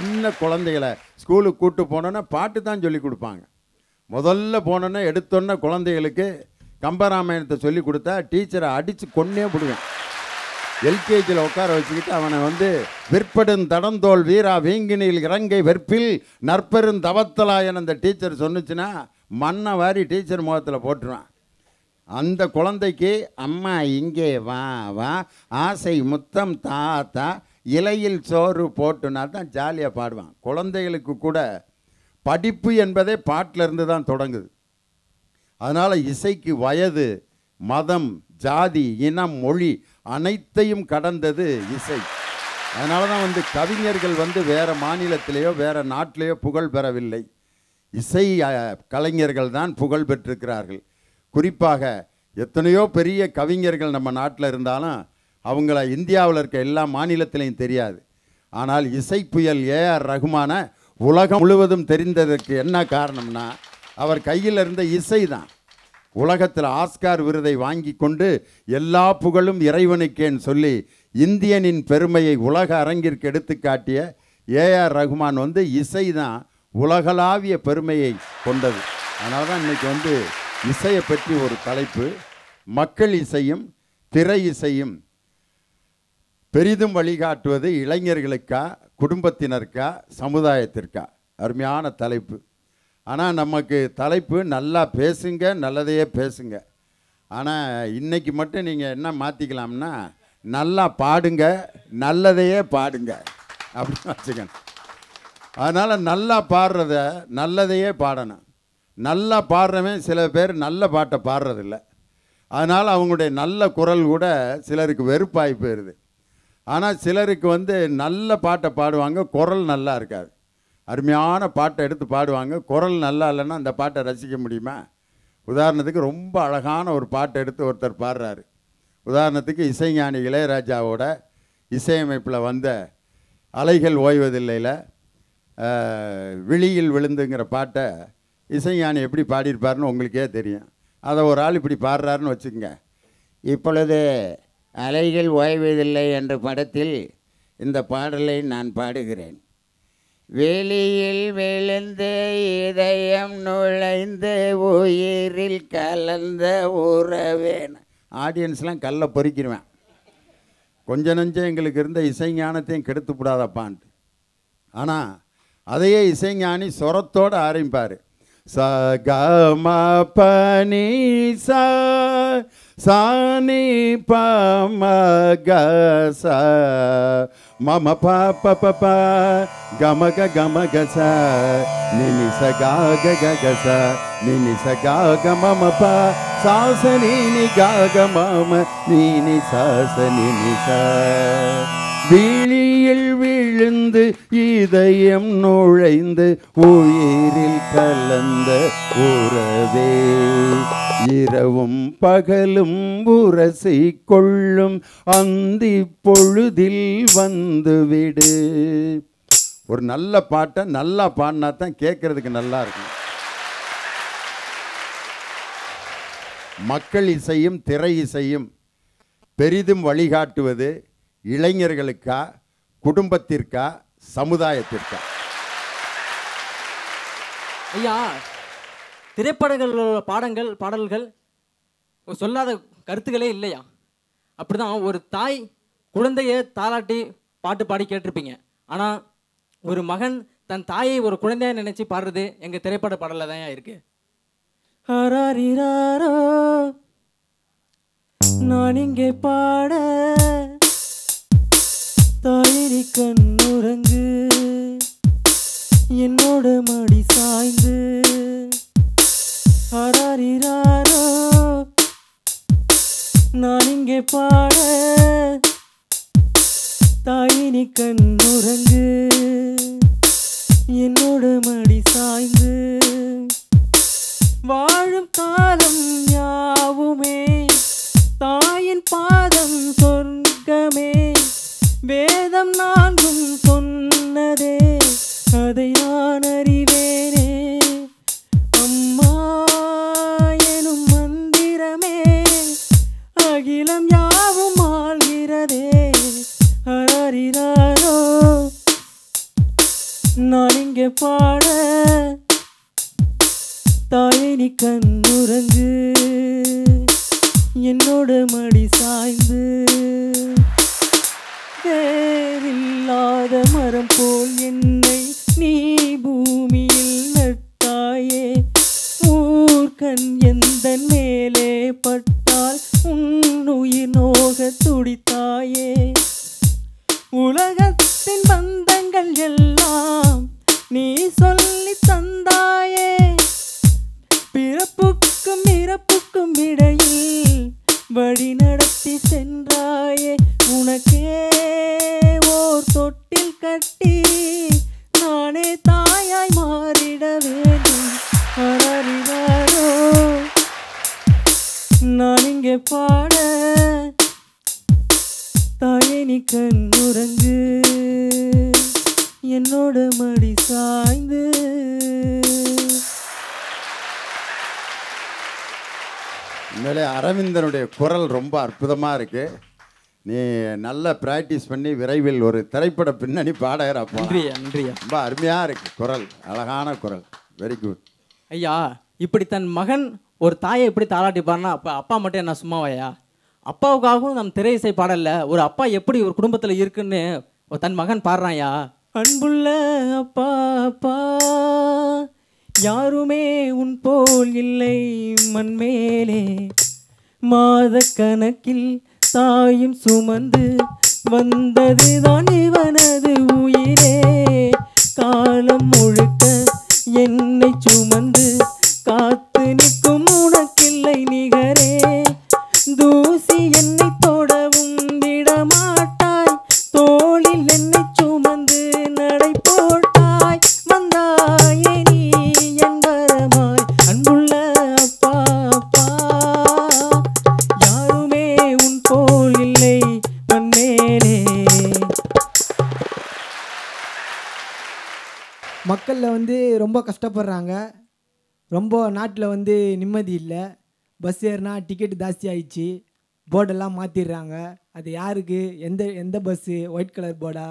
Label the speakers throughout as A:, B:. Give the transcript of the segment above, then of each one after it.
A: சின்ன குழந்தைகளை ஸ்கூலுக்கு கூப்பிட்டு போனோன்னா பாட்டு தான் சொல்லி கொடுப்பாங்க. முதல்ல போனோன்னா எடுத்தோன்னே குழந்தைகளுக்கு கம்பராமாயணத்தை சொல்லி கொடுத்தா டீச்சரை அடித்து கொன்னே போடுவேன். எல்கேஜியில் உட்கார வச்சுக்கிட்டு அவனை வந்து விற்படும் தடந்தோல் வீரா வீங்கினில் இறங்கை வெற்பில் நற்பெரும் தவத்தலாயன் அந்த டீச்சர் சொன்னுச்சுன்னா மண்ணை வாரி டீச்சர் முகத்தில் போட்டுருவான். அந்த குழந்தைக்கு அம்மா இங்கே வா வா ஆசை முத்தம் தாத்தா இலையில் சோறு போட்டுனா தான் ஜாலியாக பாடுவான். குழந்தைகளுக்கு கூட படிப்பு என்பதே பாட்டிலிருந்து தான் தொடங்குது. அதனால் இசைக்கு வயது, மதம், ஜாதி, இனம், மொழி அனைத்தையும் கடந்தது இசை. அதனால தான் வந்து கவிஞர்கள் வந்து வேறு மாநிலத்திலேயோ வேறு நாட்டிலேயோ புகழ் பெறவில்லை. இசை கலைஞர்கள் தான் புகழ் பெற்றிருக்கிறார்கள். குறிப்பாக எத்தனையோ பெரிய கவிஞர்கள் நம்ம நாட்டில் இருந்தாலும் அவங்கள இந்தியாவில் இருக்க எல்லா மாநிலத்திலையும் தெரியாது. ஆனால் இசை புயல் ஏஆர் ரகுமான உலகம் முழுவதும் தெரிந்ததற்கு என்ன காரணம்னா அவர் கையில் இருந்த இசை தான். உலகத்தில் ஆஸ்கார் விருதை வாங்கி கொண்டு எல்லா புகழும் இறைவனுக்கேன்னு சொல்லி இந்தியனின் பெருமையை உலக அரங்கிற்கு எடுத்து காட்டிய ஏஆர் ரகுமான் வந்து இசை தான் உலகளாவிய பெருமையை கொண்டது. அதனால தான் இன்றைக்கி வந்து இசையை பற்றி ஒரு தலைப்பு. மக்கள் இசையும் திரை இசையும் பெரிதும் வழிகாட்டுவது இளைஞர்களுக்கா குடும்பத்தினருக்கா சமுதாயத்திற்கா? அருமையான தலைப்பு. ஆனால் நமக்கு தலைப்பு நல்லா பேசுங்க, நல்லதையே பேசுங்க. ஆனால் இன்றைக்கி மட்டும் நீங்கள் என்ன மாற்றிக்கலாம்னா நல்லா பாடுங்க, நல்லதையே பாடுங்க அப்படின்னு வச்சுக்கணும். அதனால் நல்லா பாடுறத நல்லதையே பாடணும். நல்லா பாடுறவன் சில பேர் நல்ல பாட்டை பாடுறதில்ல. அதனால் அவங்களுடைய நல்ல குரல் கூட சிலருக்கு வெறுப்பாகி போயிடுது. ஆனால் சிலருக்கு வந்து நல்ல பாட்டை பாடுவாங்க, குரல் நல்லா இருக்காது. அருமையான பாட்டை எடுத்து பாடுவாங்க, குரல் நல்லா இல்லைன்னா அந்த பாட்டை ரசிக்க முடியுமா? உதாரணத்துக்கு ரொம்ப அழகான ஒரு பாட்டை எடுத்து ஒருத்தர் பாடுறாரு. உதாரணத்துக்கு இசைஞானி இளையராஜாவோட இசையமைப்பில் வந்த அலைகள் ஓய்வதில்லையில் விழியில் விழுந்துங்கிற பாட்டை இசைஞானி எப்படி பாடியிருப்பாருன்னு உங்களுக்கே தெரியும். அதை ஒரு ஆள் இப்படி பாடுறாருன்னு வச்சுக்கோங்க. இப்பொழுது அலைகள் ஓய்வதில்லை என்ற படத்தில் இந்த பாடலை நான் பாடுகிறேன். வெளியில் விழுந்து இதயம் நுழைந்து உயிரில் கலந்த உறவேன். ஆடியன்ஸ்லாம் கல்லை பொறிக்கிடுவேன். கொஞ்சம் நஞ்சம் எங்களுக்கு இருந்த இசைஞானத்தையும் கெடுத்து விடாதப்பான்ட்டு. ஆனால் அதையே இசைஞானி சொரத்தோடு ஆரம்பிப்பார். ச க ம ப நி ச சானி ப ம க ச மம ப ப ப ப கம க கம க ச நினி ச க க க க ச நினி ச க க மம ப சா ச நினி க க மம நினி ச ச நினி ச. விழியில் விழுந்து இதயம் நுழைந்து உயிரில் கலந்த உறவே இரவும் பகலும் உரசி கொள்ளும் அந்தி பொழுதில் வந்துவிடு. ஒரு நல்ல பாட்டை நல்லா பாடினா தான் கேட்கறதுக்கு நல்லா இருக்கும். மக்கள் இசையும் திரை இசையும் பெரிதும் வழிகாட்டுவது இளைஞர்களுக்கா குடும்பத்திற்கா சமுதாயத்திற்கா?
B: ஐயா, திரைப்படங்களோட பாடல்கள் சொல்லாத கருத்துக்களே இல்லையா? அப்படிதான் ஒரு தாய் குழந்தைய தாலாட்டி பாட்டு பாடி கேட்டிருப்பீங்க. ஆனால் ஒரு மகன் தன் தாயை ஒரு குழந்தைய நினைச்சு பாடுறது எங்கள் திரைப்பட பாடலில் தான் இருக்கு. ஹராரிராரோ நான் இங்கே பாட தாயிரி கண்ணுறங்கு என்னோட மடி சாய்ந்து. ஹராரிராரோ நான் இங்கே பாட தாயினி கண்ணுறங்கு என்னோட மடி சாய்ந்து. வாழும் காலம் யாவுமே தாயின் பாதம் சொர்க்கமே வேதம் நான்கும் சொன்னதே அதை நான் அறிவேனே. அம்மா எனும் மந்திரமே அகிலம் யாவும் ஆள்கிறதே. ஹராரிராரோ தாயே நீ கண்ணுறங்கு என்னோட மடி சாய்ந்து வேறில்லாத மரம் போல் என்னை நீ பூமியில் நட்டாயே ஊர்கண் எந்த மேலே பட்டால் உன்னுயிர் நோக துடித்தாயே உலகத்தின் பந்தங்கள் எல்லாம் நீ சொல்லி தந்தாயே பிறப்புக்கும் இறப்புக்கும் இடையில் வழி நடத்தி சென்றாயே உனக்கே ஓர் தொட்டில் கட்டி நானே தாயாய் மாறிட வேண்டும் அலறினாரோ நான் இங்கே பாட தாயே நீ கண்ணுறங்கு என்னோட மடி சாய்ந்து
A: உண்மையிலே அரவிந்தனுடைய குரல் ரொம்ப அற்புதமாக இருக்குது. நீ நல்லா ப்ராக்டிஸ் பண்ணி விரைவில் ஒரு திரைப்பட பின்னணி பாடகர். அப்போ
B: நன்றியா
A: ரொம்ப அருமையாக இருக்குது குரல், அழகான குரல். வெரி குட்
B: ஐயா. இப்படி தன் மகன் ஒரு தாயை எப்படி தாளாட்டிப்பார்னா அப்போ அப்பா மட்டும் என்ன சும்மாவையா? அப்பாவுக்காகவும் நம் திரை இசை பாடல ஒரு அப்பா எப்படி ஒரு குடும்பத்தில் இருக்குன்னு தன் மகன் பாடுறான்யா. அன்புள்ள அப்பா அப்பா யாருமே உன் போல் இல்லை மண்மேலே மாத கணக்கில் தாயும் சுமந்து வந்தது தான் இவனது உயிரே காலம் முழுக்க என்னை சுமந்து காத்து நிற்கும் உனக்கில்லை நிகரே தூசி என்னை தொடவும் விடமாட்டாய் தோளில் என்னை சுமந்து நடை போட்டாய் வந்தாயே நீ என் வரமாய் அன்புள்ள அப்பா அப்பா யாருமே உன் போல் இல்லை மண்மேலே.
C: மக்களில் வந்து ரொம்ப கஷ்டப்படுறாங்க. ரொம்ப நாட்டில் வந்து நிம்மதி இல்லை. பஸ் ஏறினா டிக்கெட்டு ஜாஸ்தி ஆயிடுச்சு. போர்டெல்லாம் மாற்றிடுறாங்க. அது யாருக்கு எந்த பஸ்ஸு ஒயிட் கலர் போர்டா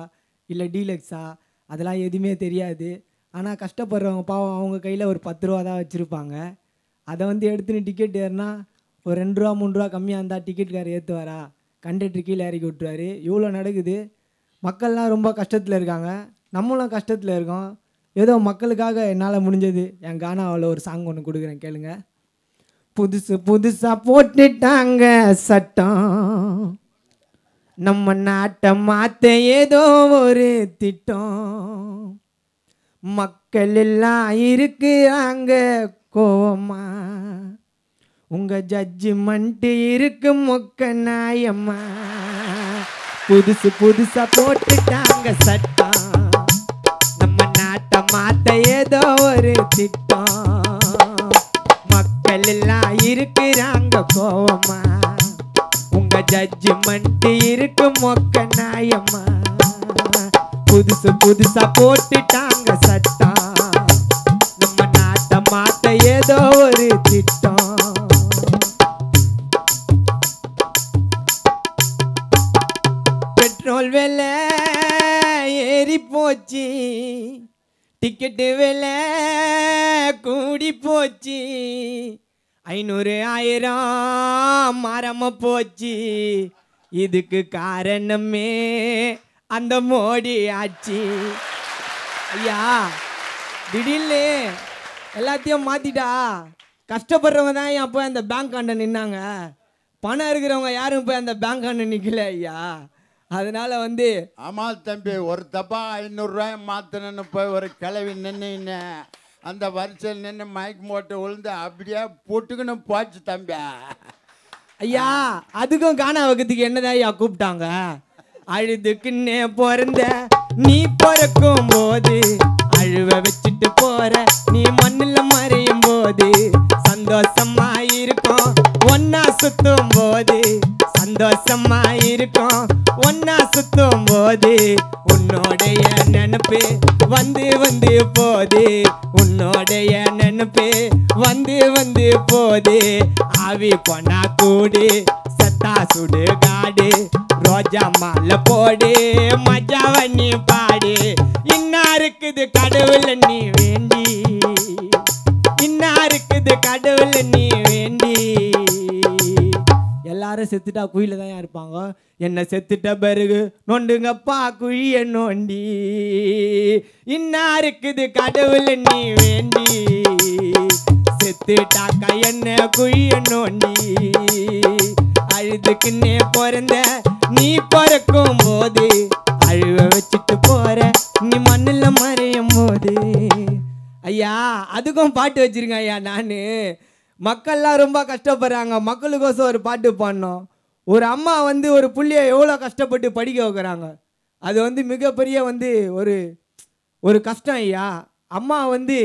C: இல்லை டீலக்ஸா அதெல்லாம் எதுவுமே தெரியாது. ஆனால் கஷ்டப்படுறவங்க பாவம் அவங்க கையில் ஒரு 10 ரூபா தான் வச்சுருப்பாங்க. அதை வந்து எடுத்துன்னு டிக்கெட் ஏறினா ஒரு 2 ரூபா 3 ரூபா கம்மியாக இருந்தால் டிக்கெட்டுக்கார் ஏற்றுவாரா? கண்டக்டர் கீழே இறக்கி விட்டுருவார். இவ்வளோ நடக்குது. மக்கள்லாம் ரொம்ப கஷ்டத்தில் இருக்காங்க. நம்மளும் கஷ்டத்தில் இருக்கோம். ஏதோ மக்களுக்காக என்னால் முடிஞ்சது என் கானாவில் ஒரு சாங் ஒன்று கொடுக்குறேன், கேளுங்க. புதுசாக போட்டுட்டாங்க சட்டம், நம்ம நாட்டை மாற்ற ஏதோ ஒரு திட்டம், மக்கள் எல்லாம் இருக்கிறாங்க கோவமா, உங்கள் ஜட்ஜ்மெண்ட்டு இருக்கு மொக்க நாயம்மா. புதுசாக போட்டுட்டாங்க சட்டம், நம்ம நாட்டை மாற்ற ஏதோ ஒரு திட்டம், மக்கள் எல்லாம் இருக்கிறாங்க கோவமா, உங்க ஜட்ஜ்மெண்ட் இருக்கு மொக்க நாயம்மா. புதுசா போட்டுட்டாங்க சட்டம், நம்ம நாட்டை மாத்த ஏதோ ஒரு திட்டம். பெட்ரோல் விலை ஏறி போச்சு, டிக்கெட்டு விலை கூடி போச்சு, 500 1000 மாறாம போச்சு. இதுக்கு காரணமே அந்த மோடி ஆட்சி. ஐயா திடீர்னு எல்லாத்தையும் மாத்திட்டா கஷ்டப்படுறவங்க தான் அப்போ அந்த பேங்க் ஆண்ட நின்னாங்க. பணம் இருக்கிறவங்க யாரும் போய் அந்த பேங்க் ஆண்ட நிற்கல ஐயா. அதனால வந்து
A: ஆமா தம்பி, ஒரு தப்பா 500 ரூபாய் மாத்தணும்னு போய் ஒரு கிளவி நின்று அந்த வரிசையில் நின்று மயக்கம் போட்டு விழுந்து அப்படியே போட்டுக்குன்னு போச்சு தம்பி.
C: ஐயா அதுக்கும் காணா வைக்கிறதுக்கு என்னதான் ஐயா கூப்பிட்டாங்க? அழுதுக்குன்னே பிறந்த நீ பிறக்கும் போது அழுவ வச்சுட்டு போற நீ மண்ணில் மறையும் போது சந்தோஷமா இருக்கும் ஒன்னா சுத்தும் போது, சந்தோஷமா இருக்கும் ஒன்னா சுத்தும் போது, உன்னோடைய நினைப்பு வந்து வந்து போது, உன்னோடைய நினைப்பு வந்து வந்து போது. ஆவி பொண்ணா கூடு சத்தா சுடு காடு, ரோஜா மாலை போடு மஜா வண்ணி பாடு. இன்னா இருக்குது கடவுள் நீ வேண்டி, இன்னா இருக்குது இருக்குது கடவுள் நீ வேண்டி. எல்லாரும் செத்துட்டா குழியில தான் இருப்பாங்க, என்ன செத்துட்ட பிறகு நொண்டுங்கப்பா குழிய நோண்டி. இன்னா இருக்குது கடவுள் நீ வேண்டி, செத்துட்டாக்கா என்ன குழிய நோண்டி. அழுதுக்குன்னே பிறந்த நீ பிறக்கும் போது, அழுவ வச்சுட்டு போற நீ மண்ணில் மறையும் போது. ஐயா அதுக்கும் பாட்டு வச்சிருங்க ஐயா. நான் மக்கள்லாம் ரொம்ப கஷ்டப்படுறாங்க, மக்களுக்கோசம் ஒரு பாட்டு பாடணும். ஒரு அம்மா வந்து ஒரு புள்ளைய எவ்வளோ கஷ்டப்பட்டு படிக்க வைக்கிறாங்க, அது வந்து மிகப்பெரிய வந்து ஒரு கஷ்டம் ஐயா. அம்மா வந்து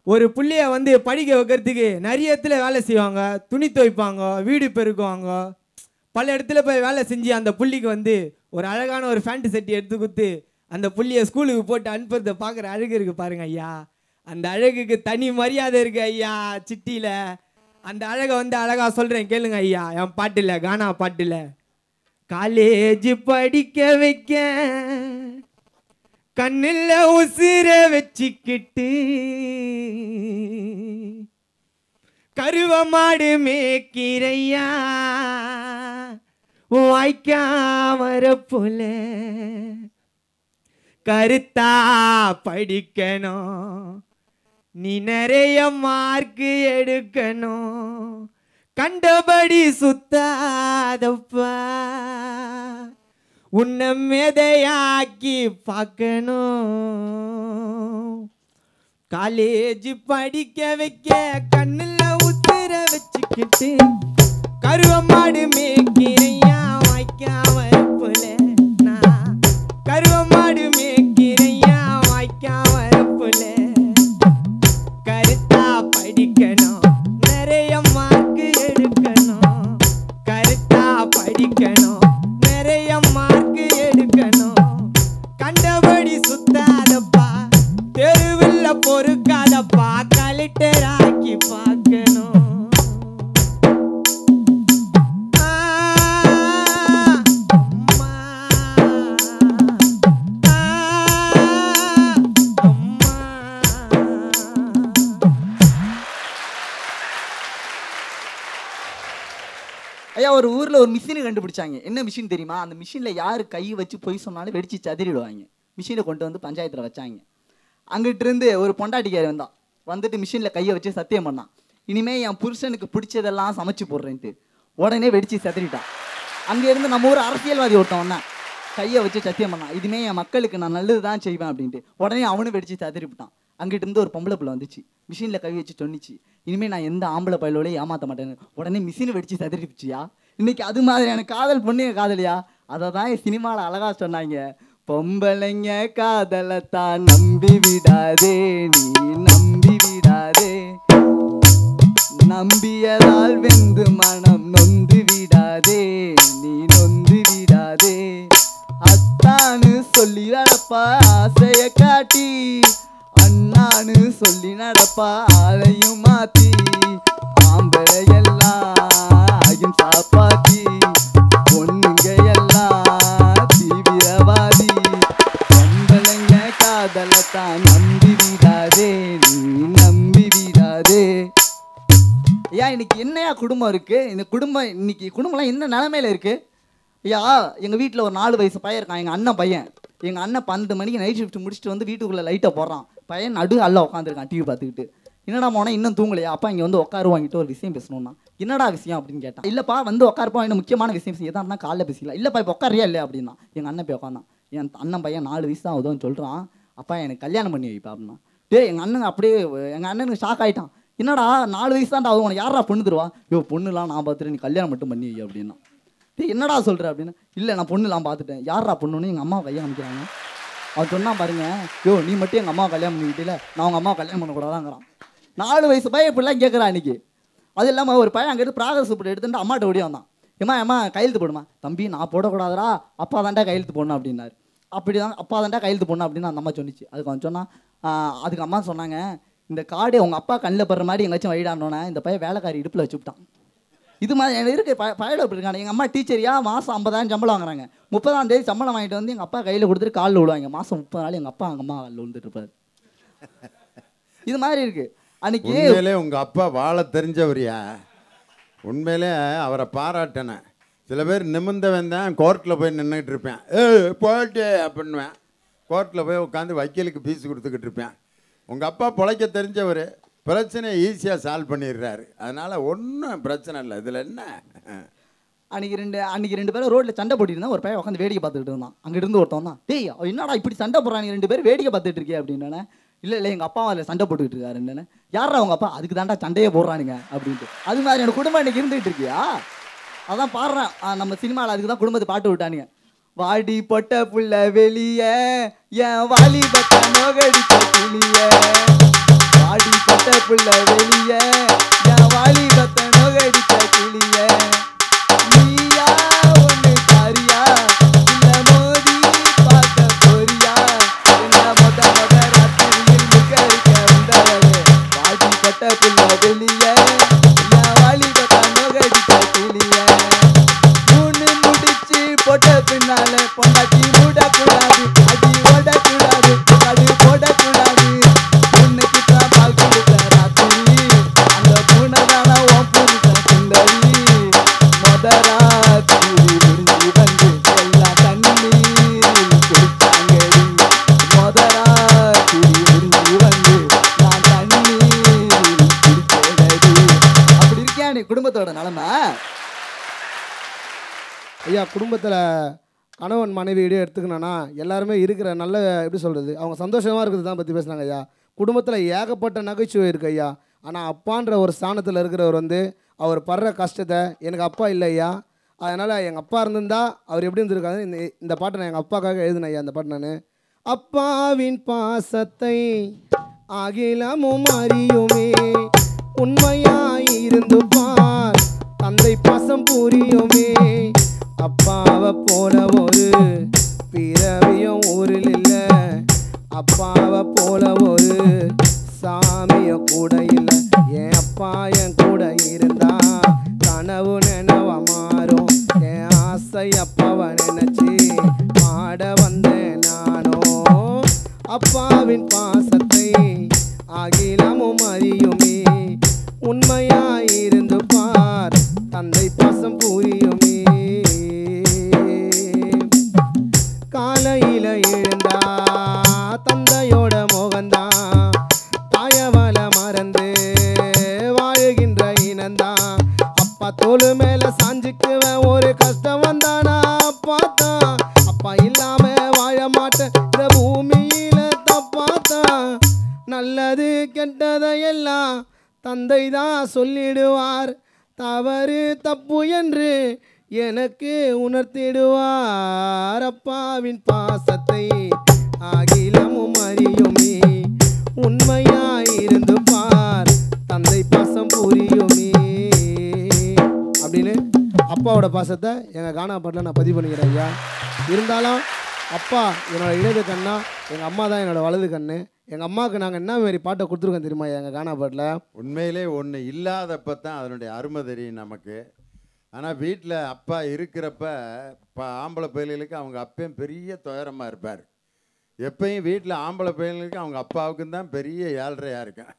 C: ஒரு புள்ளைய வந்து படிக்க வைக்கிறதுக்கு நிறைய இடத்துல வேலை செய்வாங்க, துணி துவைப்பாங்க, வீடு பெருக்குவாங்க, பல இடத்துல போய் வேலை செஞ்சு அந்த புள்ளிக்கு வந்து ஒரு அழகான ஒரு ஃபேண்ட் செட்டி எடுத்து கொடுத்து அந்த புள்ளியை ஸ்கூலுக்கு போட்டு அனுப்புறதை பார்க்குற அழகு இருக்குது பாருங்க ஐயா. அந்த அழகுக்கு தனி மரியாதை இருக்கு ஐயா சிட்டியில். அந்த அழகை வந்து அழகாக சொல்கிறேன் கேளுங்க ஐயா, என் பாட்டில் கானா பாட்டில். காலேஜ் படிக்க வைக்க கண்ணில் உசிர வச்சுக்கிட்டு, கருவ மாடு மேக்கிறையா வாய்க்கா வரப்புல, கருத்தா படிக்கணும் நீ நிறைய மார்க்கு எடுக்கணும், கண்டபடி சுத்தாதப்பா உன்னை மேதையாக்கி பார்க்கணும். காலேஜ் படிக்க வைக்க கண்ணில் உத்திர வச்சுக்கிட்டு, கருவமாடு மேய்க்கிறையா வாய்க்கா வரப்புல, நான் கருவமாடு மேய்க்கிறையா வாய்க்கா வரப்புல, கருத்தா படிக்கணும் நிறைய மார்க்கு எடுக்கணும், கருத்தா படிக்கணும் நிறைய மார்க்கு எடுக்கணும், கண்டபடி சுத்தாதப்பா தெருவில் பொறுக்காதப்பா கலெக்டர் ஆக்கி பார்க்கணும்.
D: ஐயா ஒரு ஊரில் ஒரு மிஷினை கண்டுபிடிச்சாங்க. என்ன மிஷின் தெரியுமா? அந்த மிஷினில் யார் கை வச்சு பொய் சொன்னாலும் வெடிச்சு சதிரிடுவாங்க. மிஷினை கொண்டு வந்து பஞ்சாயத்தில் வச்சாங்க. அங்கிட்டிருந்து ஒரு பொண்டாட்டிக்காரி வந்தான். வந்துட்டு மிஷினில் கையை வச்சு சத்தியம் பண்ணான், இனிமேல் என் புருஷனுக்கு பிடிச்சதெல்லாம் சமைச்சு போடுறேன்ட்டு. உடனே வெடிச்சு சதிரிட்டான். அங்கேருந்து நம்ம ஊர் அரசியல்வாதி ஒருத்தன் வந்தான், கையை வச்சு சத்தியம் பண்ணான், இதுமே என் மக்களுக்கு நான் நல்லது தான் செய்வேன் அப்படின்ட்டு. உடனே அவனும் வெடிச்சு சதிரிவிட்டான். அங்கிட்டு இருந்து ஒரு பொம்பளை பிள்ளை வந்துச்சு, மிஷினில் கை வச்சு சொன்னிச்சு, இனிமேல் நான் எந்த ஆம்பளை பயிலோடய ஏமாற்ற மாட்டேன்னு. உடனே மிஷினை வெடிச்சு சதிரிப்பிச்சியா. இன்னைக்கு அது மாதிரி எனக்கு காதல் பொண்ணு காதலியா. அதை தான் என் சினிமாவில் அழகா சொன்னாங்க. பொம்பளைங்க காதலைத்தான் நம்பி விடாதே, நீ நம்பி விடாதே, நம்பியதால் வெந்து மனம் நொந்து விடாதே, நீ நொந்து விடாதே. அத்தானு சொல்லி நடப்பா ஆசைய காட்டி, அண்ணானு சொல்லி நடப்பா ஆளையும் மாத்தி, ஆம்பளை எல்லாம் அகிம்சா பாத்தி, பொண்ணுங்க எல்லாம் தீவிரவாதி, பொம்பளைங்க காதலைத்தான் நம்பி விடாதே, நீ நம்பி விடாதே. ஐயா இன்னைக்கு என்னையா குடும்பம் இருக்கு? இந்த குடும்பம் இன்னைக்கு குடும்பம்லாம் என்ன நிலைமையில இருக்கு? ஐயா எங்கள் வீட்டில் ஒரு 4 வயசு பையன் இருக்கான், எங்கள் அண்ணன் பையன். எங்கள் அண்ணன் 12 மணிக்கு நைட் ஷிஃப்ட் முடிச்சுட்டு வந்து வீட்டுக்குள்ளே லைட்டை போடுறான். பையன் நடு அல்ல உட்காந்துருக்கான் டிவி பார்த்துக்கிட்டு. என்னடா மோனா இன்னும் தூங்கலையா? அப்பா இங்கே வந்து உட்காருவாங்கிட்டு ஒரு விஷயம் பேசணும்னா. என்னடா விஷயம் அப்படின்னு கேட்டான். இல்லைப்பா வந்து உட்காருப்பா, என்ன முக்கியமான விஷயம் எதாக இருந்தால் காலைல பேசிக்கலாம். இல்லைப்பா இப்போ உட்காரியா இல்லையா அப்படின்னா. எங்கள் அண்ணன் போய் உட்காந்தான். என் அண்ணன் பையன் 4 வயசு தான் ஆகுதுன்னு சொல்கிறான். அப்பா எனக்கு கல்யாணம் பண்ணி வைப்பா அப்படின்னா. எங்கள் அண்ணன் அப்படியே எங்கள் அண்ணனுக்கு ஷாக் ஆகிட்டான். என்னடா 4 வயசு தான் ஆகும், உனக்கு யாரா பொண்ணு தருவா? பொண்ணுலாம் நான் பார்த்துட்டு நீ கல்யாணம் மட்டும் பண்ணி வை அப்படின்னா. என்னடா சொல்கிற அப்படின்னு. இல்லை நான் பொண்ணுலாம் பார்த்துட்டேன். யாரா பொண்ணுன்னு எங்கள் அம்மா கையை அமைக்கிறாங்க. அவன் சொன்னான் பாருங்க, நீ மட்டும் எங்கள் அம்மா கல்யாணம் பண்ணிக்கிட்டே, நான் உங்கள் அம்மா கல்யாணம் பண்ணக்கூடாதாங்கிறான். 4 வயசு பையன் இப்படிலாம் கேட்குறான் அன்றைக்கி. அது இல்லாமல் ஒரு பையன் அங்கேருந்து ப்ராகஸ் இப்படி எடுத்துட்டு அம்மாட்ட ஓடி வந்தான். ஏம்மா கையெழுத்து போடுமா? தம்பி நான் போடக்கூடாதுரா, அப்பா தாண்டா கையெழுத்து போடணும் அப்படின்னாரு. அப்படி தான் அப்பா தாண்டா கையெழுத்து போடணும் அப்படின்னு அந்த அம்மா சொன்னிச்சு. அதுக்கு அவன் சொன்னான். அதுக்கு அம்மா சொன்னாங்க, இந்த கார்டு உங்கள் அப்பா கண்ணில் படுற மாதிரி எங்கேயாச்சும் வைடானோன்னே இந்த பையன் வேலைக்காரி இடுப்பில் வச்சுவிட்டான். இது மாதிரி எனக்கு இருக்குது பயவில் அப்படி இருக்காங்க. எங்கள் அம்மா டீச்சரியா மாதம் 50,000 சம்பளம் வாங்குறாங்க. 30ஆம் தேதி சம்பளம் வாங்கிட்டு வந்து எங்கள் அப்பா கையில் கொடுத்துட்டு காலில் விடுவாங்க. மாதம் 30 நாள் எங்கள் அப்பா எங்கள் அம்மா காலில் விழுந்துட்டு இருப்பார். இது மாதிரி இருக்குது. அன்னைக்கு
A: உண்மையிலே உங்கள் அப்பா வாழ தெரிஞ்சவரியா? உண்மையிலே அவரை பாராட்டினேன். சில பேர் நிமிர்ந்தவன் தான் கோர்ட்டில் போய் நின்றுக்கிட்டு இருப்பேன், போட்டு அப்படின்வேன். கோர்ட்டில் போய் உட்காந்து வக்கீலுக்கு ஃபீஸ் கொடுத்துக்கிட்டு இருப்பேன். உங்கள் அப்பா பிழைக்க தெரிஞ்சவர், பிரச்சனையை ஈஸியாக சால்வ் பண்ணிடுறாரு. அதனால் ஒன்றும் பிரச்சனை இல்லை. இதில் என்ன?
D: அன்னைக்கு ரெண்டு பேரும் ரோட்டில் சண்டை போட்டுட்டு இருந்தா, ஒரு பையன் உட்காந்து வேடிக்கை பார்த்துக்கிட்டு இருந்தான். அங்கிருந்து ஒருத்தன் தான், டேய் என்னடா இப்படி சண்டை போடுறாங்க 2 பேரும் வேடிக்கை பார்த்துட்டு இருக்கே அப்படின்னா, இல்லை எங்கள் அப்பா அதில் சண்டை போட்டுக்கிட்டு இருக்காரு என்னென்ன. யாரா அவங்க அப்பா? அதுக்கு தாண்டா சண்டையே போடுறானுங்க அப்படின்ட்டு. அது மாதிரி எனக்கு குடும்பம் இன்னைக்கு இருந்துகிட்டு இருக்கியா? அதான் பாடுறேன், நம்ம சினிமாவில் அதுக்கு தான் குடும்பத்தை பாட்டு விட்டானுங்க. வாடி பொட்ட புள்ள வெளிய என் வாலிபத்தை நோகடிச்ச கிளிய, வாடி பொட்ட புள்ள வெளிய என் வாலிபத்தை நோகடிச்ச கிளிய, நீயா ஒண்ணு தாரியா இல்ல மோதி பார்க்க போறியா, என்ன மொத ராத்திரியில் முக்கரிக்க வந்தவளே, வாடி பொட்ட புள்ள வெளிய என் வாலிபத்தை நோகடிச்ச கிளிய, போட்ட பின்னால பொண்டாட்டி மூடக்கூடாது, அடி ஓடக்கூடாது, அடி போடக்கூடாது, உன்னைக்கு தான் பால் கொடுத்த ராத்திரி, அந்த பூனைதான உன் புரித்த சுந்தரி, ராத்திரி முடிஞ்சு வந்து எல்லாம் தண்ணீரில் குடிச்சாங்கடி, ராத்திரி முடிஞ்சு வந்து நான் தண்ணீரில் குடிச்சேடடி. அப்படி இருக்கியா நீ குடும்பத்தோட நிலைமை?
E: ஐயா, குடும்பத்தில் கணவன் மனைவி இடையே எடுத்துக்கணுன்னா எல்லாருமே இருக்கிற நல்ல எப்படி சொல்கிறது, அவங்க சந்தோஷமாக இருக்கிறது தான் பற்றி பேசுனாங்க ஐயா. குடும்பத்தில் ஏகப்பட்ட நகைச்சுவை இருக்குது ஐயா. ஆனால் அப்பான்ற ஒரு ஸ்தானத்தில் இருக்கிறவர் அவர் படுற கஷ்டத்தை, எனக்கு அப்பா இல்லை ஐயா, அதனால் எங்கள் அப்பா இருந்திருந்தா அவர் எப்படி இருந்திருக்காரு. இந்த பாட்டை நான் எங்கள் அப்பாக்காக எழுதினேன் ஐயா. இந்த பாட்டு நான், அப்பாவின் பாசத்தை அகிலமும் அறியுமே, உண்மையாயிருந்து பார் தந்தை பாசம் புரியுமே, அப்பாவை போல ஒரு பிறவியும் ஊரில் இல்லை, அப்பாவை போல ஒரு சாமியும் கூட இல்லை, என் அப்பா என் கூட இருந்தா கனவு நினைவா மாறும், என் ஆசை அப்பாவை நினைச்சு பாட வந்தேன் நானோ, அப்பாவின் பாசத்தை அகிலமும் அறியுமே, உண்மையாயிருந்து பார் தந்தை பாசம் புரியுமே, காலையில எழுந்தா தந்தையோட முகந்தா, தாயவள மறந்து வாழ்கின்ற இனந்தா, அப்பா தோளு மேல சாஞ்சுக்குவேன் ஒரு கஷ்டம் வந்தானா, அப்பாத்தான் அப்பா இல்லாம வாழ மாட்டேன் இந்த பூமியில, தப்பாத்தான் நல்லது கெட்டதையெல்லாம் தந்தை தான் சொல்லிடுவார், தவறு தப்பு என்று எனக்கு உணர்த்திடுவார், அப்பாவின் பாசத்தை அகிலமும் அறியுமே, உண்மையாயிருந்து பார் தந்தை பாசம் புரியுமே அப்படின்னு அப்பாவோட பாசத்தை எங்கள் கானா பாட்டில் நான் பதிவு பண்ணிக்கிறேன் ஐயா. இருந்தாலும் அப்பா என்னோட இடது கண்ணா, எங்கள் அம்மா தான் என்னோட வலது கண்ணு. எங்கள் அம்மாவுக்கு நாங்கள் என்ன மாதிரி பாட்டை கொடுத்துருக்கோம் தெரியுமா எங்கள் கானா பாட்டில்?
A: உண்மையிலே ஒன்று இல்லாதப்போ தான் அதனுடைய அருமை தெரியும் நமக்கு. ஆனால் வீட்டில் அப்பா இருக்கிறப்ப இப்போ ஆம்பளை பையல்களுக்கு அவங்க அப்பையும் பெரிய துயரமாக இருப்பார். எப்பயும் வீட்டில் ஆம்பளை பையல்களுக்கு அவங்க அப்பாவுக்கும் தான் பெரிய ஏழ்றையாக இருக்கும்.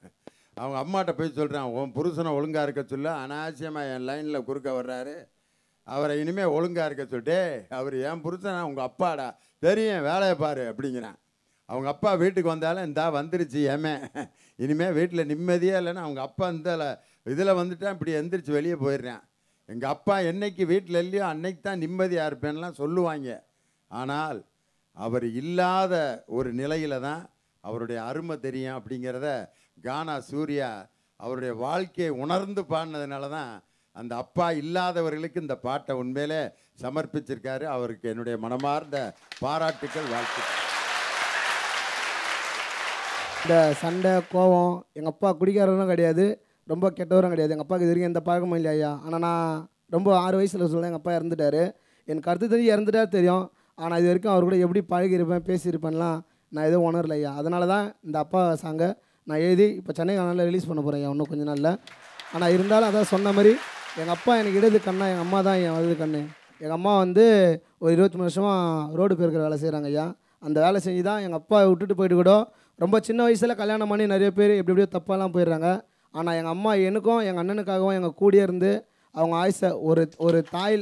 A: அவங்க அம்மாட்ட போய் சொல்கிறான், உன் புருஷனை ஒழுங்காக இருக்க சொல்ல, அனாவசியமாக என் லைனில் குறுக்க வர்றாரு, அவரை இனிமேல் ஒழுங்காக இருக்க சொல்லிட்டு, அவர் என் புருஷனை உங்கள் அப்பாடா, தெரியும் வேலையை பாரு அப்படிங்கிறான். அவங்க அப்பா வீட்டுக்கு வந்தாலும் இந்தா வந்துருச்சு ஏமே, இனிமேல் வீட்டில் நிம்மதியாக இல்லைன்னா அவங்க அப்பா இந்த இதில் வந்துட்டான், இப்படி எந்திரிச்சு வெளியே போயிடுறேன். எங்கள் அப்பா என்னைக்கு வீட்டில் இல்லையோ அன்னைக்கு தான் நிம்மதியாக இருப்பேன்லாம் சொல்லுவாங்க. ஆனால் அவர் இல்லாத ஒரு நிலையில் தான் அவருடைய அருமை தெரியும் அப்படிங்கிறத கானா சூர்யா அவருடைய வாழ்க்கையை உணர்ந்து பாடினதுனால தான் அந்த அப்பா இல்லாதவர்களுக்கு இந்த பாட்டை உண்மையிலே சமர்ப்பிச்சிருக்காரு. அவருக்கு என்னுடைய மனமார்ந்த பாராட்டுக்கள், வாழ்த்துக்கள்.
E: இந்த சண்டை கோவம், எங்கள் அப்பா குடிக்காரரும் கிடையாது, ரொம்ப கெட்டவரும் கிடையாது. எங்கள் அப்பாவுக்கு இது வரைக்கும் எந்த பழக்கமும் இல்லை ஐயா. ஆனால் நான் ரொம்ப 6 வயசில் சொல்ல எங்கள் அப்பா இறந்துட்டார். எனக்கு கருத்து தெரிஞ்சு இறந்துட்டார் தெரியும். ஆனால் இது வரைக்கும் அவர் கூட எப்படி பழகிருப்பேன் பேசியிருப்பேன்லாம் நான் எதுவும் உணரல ஐயா. அதனால தான் இந்த அப்பா சாங்கை நான் எழுதி இப்போ சென்னை காணாலில் ரிலீஸ் பண்ண போகிறேன் ஐயா இன்னும் கொஞ்சம் நாளில். ஆனால் இருந்தாலும் அதான் சொன்ன மாதிரி எங்கள் அப்பா எனக்கு இடது கண்ணா, எங்கள் அம்மா தான் என் வலது கண்ணு. எங்கள் அம்மா ஒரு 23 வருஷமாக ரோடு பெருக்கிற வேலை செய்கிறாங்க ஐயா. அந்த வேலை செஞ்சு தான் எங்கள் அப்பா விட்டுட்டு போயிட்டு கூட ரொம்ப சின்ன வயசில் கல்யாணம் பண்ணி நிறைய பேர் எப்படி எப்படியோ தப்பாலாம் போயிடுறாங்க. ஆனால் எங்கள் அம்மா எனக்கும் எங்கள் அண்ணனுக்காகவும் எங்கள் கூடியே இருந்து அவங்க ஆயுசை ஒரு தாய்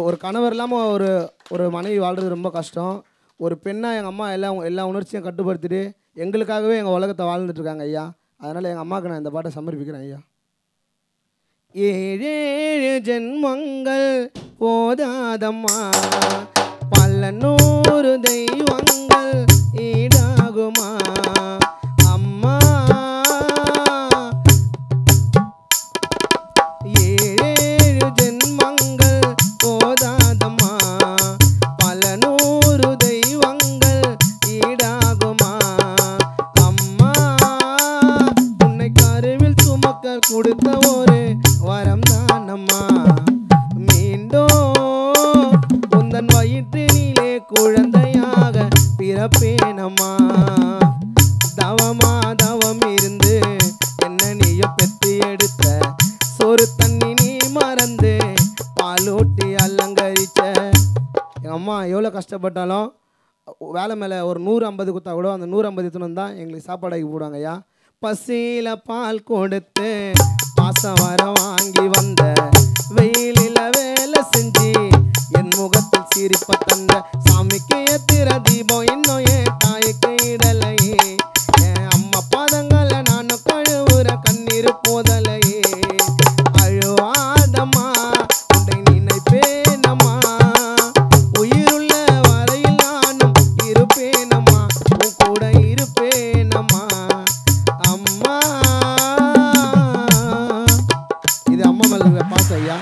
E: ஒரு கணவர் இல்லாமல் ஒரு மனைவி வாழ்கிறது ரொம்ப கஷ்டம். ஒரு பெண்ணாக எங்கள் அம்மா எல்லா உணர்ச்சியும் கட்டுப்படுத்திட்டு எங்களுக்காகவே எங்கள் உலகத்தை வாழ்ந்துட்டுருக்காங்க ஐயா. அதனால் எங்கள் அம்மாவுக்கு நான் இந்த பாட்டை சமர்ப்பிக்கிறேன் ஐயா. 7 ஜென்மங்கள் போதாதம்மா, பல 100 தெய்வங்கள் ஈடாகுமா அம்மா. 7 ஜென்மங்கள் போதாதம்மா, பல 100 தெய்வங்கள் ஈடாகுமா அம்மா. உன்னை கருவில் சுமக்க கொடுத்த ஒரு வரம் தானம்மா, மீண்டும் உந்தன் வயிற்றினிலே குழந்தையாக பிறப்பேனம்மா. தவம் இருந்து என்ன நீயும் பெற்று எடுத்த சோறு தண்ணி நீ மறந்து பாலூட்டி அலங்கரிச்ச. எங்கள் அம்மா எவ்வளோ கஷ்டப்பட்டாலும் வேலை மேலே ஒரு 150 கொடுத்தா கூட அந்த 150 எடுத்துன்னு தான் எங்களுக்கு சாப்பாடாக்கி போடுவாங்க ஐயா. பசியில் பால் கொடுத்து பாசம் வர வாங்கி வந்த, வெயிலில் வேலை செஞ்சு என் முகத்தில் சிரிப்ப தந்த, சாமிக்கு ஏத்திர தீபம் இன்னும் என் தாய்க்கு இடலையே. என் அம்மா பாதங்களை நானும் கழுவுற கண்ணீர் போதலையே. அழுவாதம்மா உன்னை நினைப்பேனம்மா, உயிருள்ள வரையில் நானும் இருப்பேனம்மா, உன் கூட இருப்பேனம்மா அம்மா. இது அம்மா மேல பாசம் ஐயா.